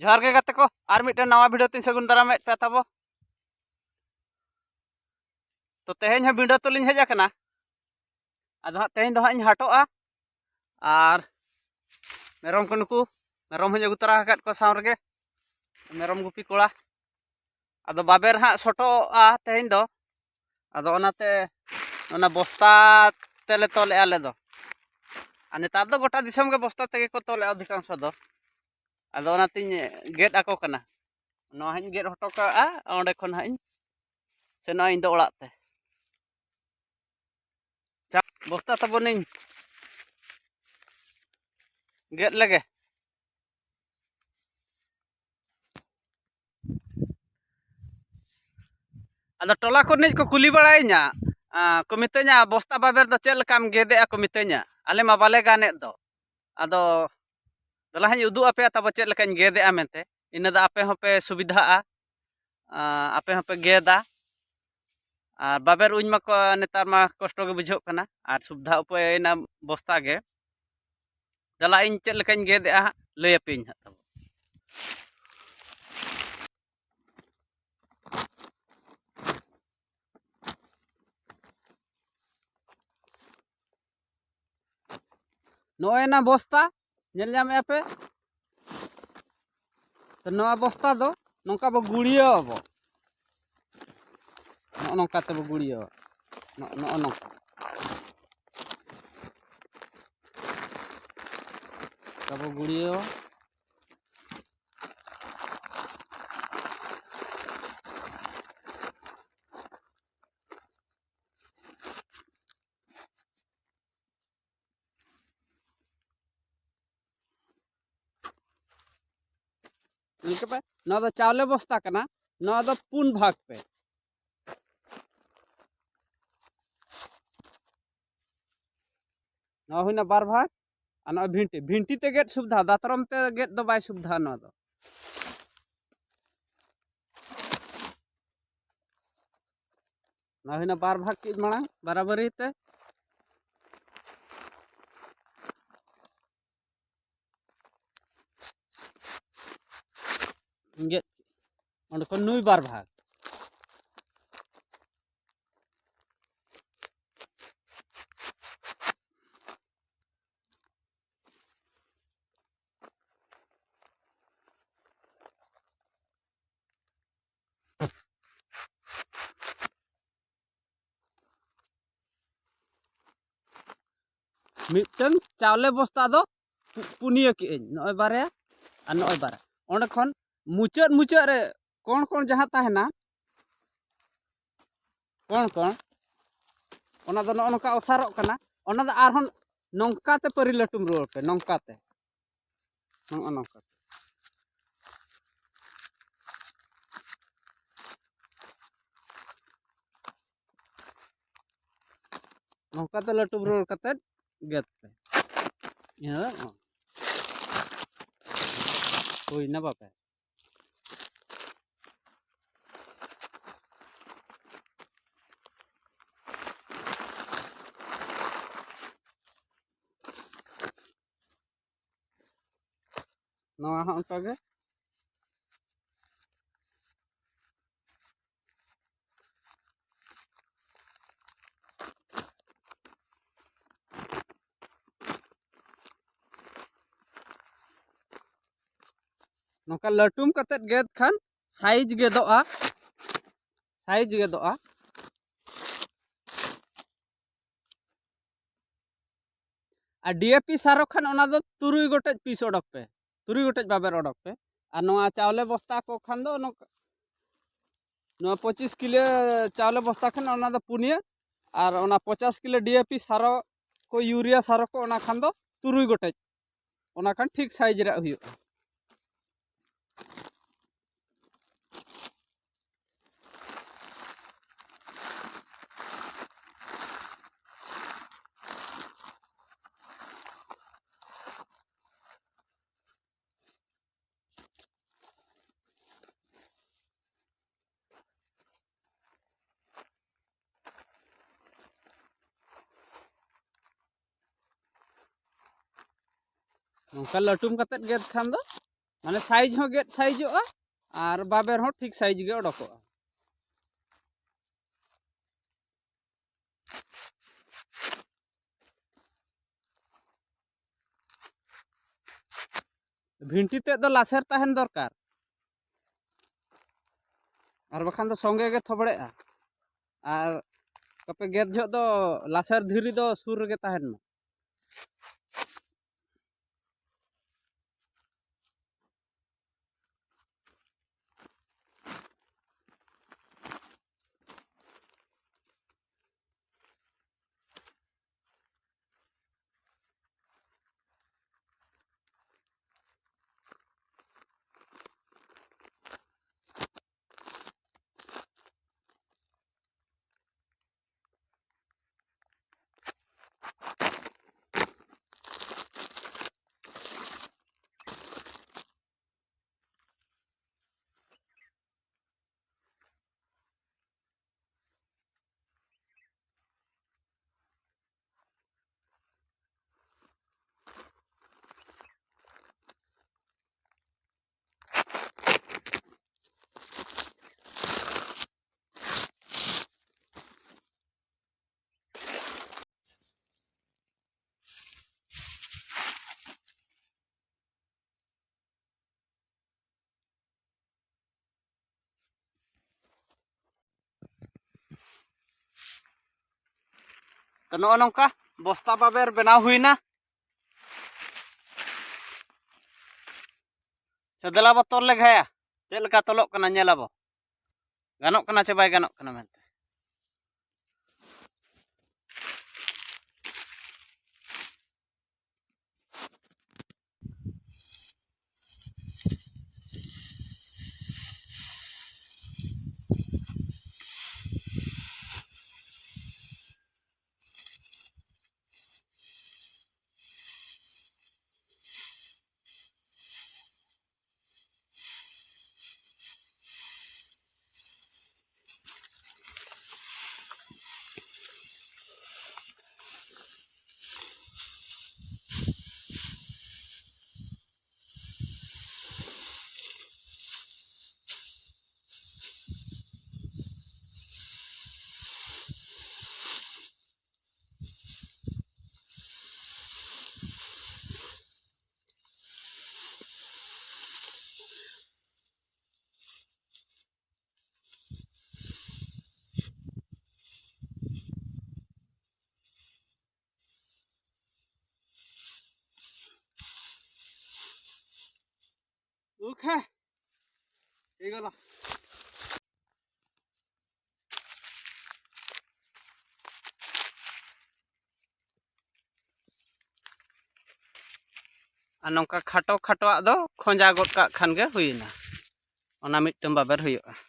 जोहार गे गाते को आर मिट्टे नवा भिडियो तीन सगुन दारामेद पे ताबो तो तेहेñ हो भिडियो तो लिंग हेज आकना आदो हां तेहेñ दो हां हाटोआ आर मेरम को नुकु मेरम हूँ अगू तरा आकाद को साव रगे मेरम गुपी कोड़ा आदो बाबेर हां सोटोआ तेहेñ दो आदो ओनाते ओना बस्ता तेले तोले आले दो आ नेतार दो गोटा दिसम के बस्ता तेगे को तोले अधिकांश दो आदो ओनातिñ गेद आको कना नवा हूँ गेद हटो काआ ओंडे खन हां सेनो इन दो ओड़ाग ते बस्ता तबनिñ गेद लगे आदो टोला को निज को कुली बड़ाइña को मितैña बस्ता बाबेर दो चेद लकाम गेदेआ को मितैña आले मा बाले गानेद दो आदो दलाहाñ उदु आपेया तब चेद लकाñ गेदेआ मेनते इना दा आपे होपे सुविधाआ आपे होपे गेदा और बाबेर उñ मा को नेतार मा कष्ट गे बुझोग कना और सुविधा उपाय ना बस्ता गे दला इन चेद लकाñ गेदेआ लय आपेñ हां तब नोएना बस्ता नेल जामे पे तो नवा बस्ता दो नौका बो गुड़िया बो नौका ते बो गुड़िया नौका तब गुड़िया इनके पे नौ दो चावले बस्ता कना नौ दो पुन भाग पे नौ हुईना बार भाग आ नौ भिंटी भिंटी ते गेट सुविधा दातरम ते गेट दो बाय सुविधा नौ दो नौ हुईना बार भाग की मांग बराबरी ते गेट ओंडे को नुई बार भाग मिटन चावले बस्ता दो पुनिया की नय बारे आ नय बारे ओंडे खन मुचाद मुचाद रे कौन कौन जहाँ ताहेना कौन ओना दो नौका ओसारोग कना ओना दो आरहन नौका ते परि लटुम रुआड़ पे नौका ते नौका नौका ते लटुम रुआड़ कते गेद पे ina होई ना बापे नवा हां उनका गे नौका लटुम कते गेद खान साइज गेदोआ आ डीएपी सारो खान ओना दो तुरुई गोटे पीस ओडक पे तुरुई गोटे बाबेर ओडक पे आ नवा चावले बस्ता को खान दो नवा 25 किलो चावले बस्ता खान ओना दो पुनिया और ओना 50 किलो डीएपी सारो को यूरिया सारो को ओना खान दो तुरुई गोटे ओना खान ठीक साइज रे हुयुआ नौका लटुम कते गेद खान दो माने साइज हो गेट साइजोगा और बाबेर हो ठीक साइज गे ओडकोगा भिंटी ते दो लासेर तहन दरकार और बखान दो संगे गे थोबड़ेआ और कपे गेद जो दो लासेर धीरी दो सुर गे तहन मा तो नो नौका बस्ता बाबेर बनाव हुईना सदला बो तोल ले घाया चेल का तोलोक कना नेलाबो गानोक कना चे बाय गानोक कना मेनते ओके एगला नौका खाटो खाटो दो खोजा गोद का खान गे हुईना ओना मिटम बाबर हुईगा।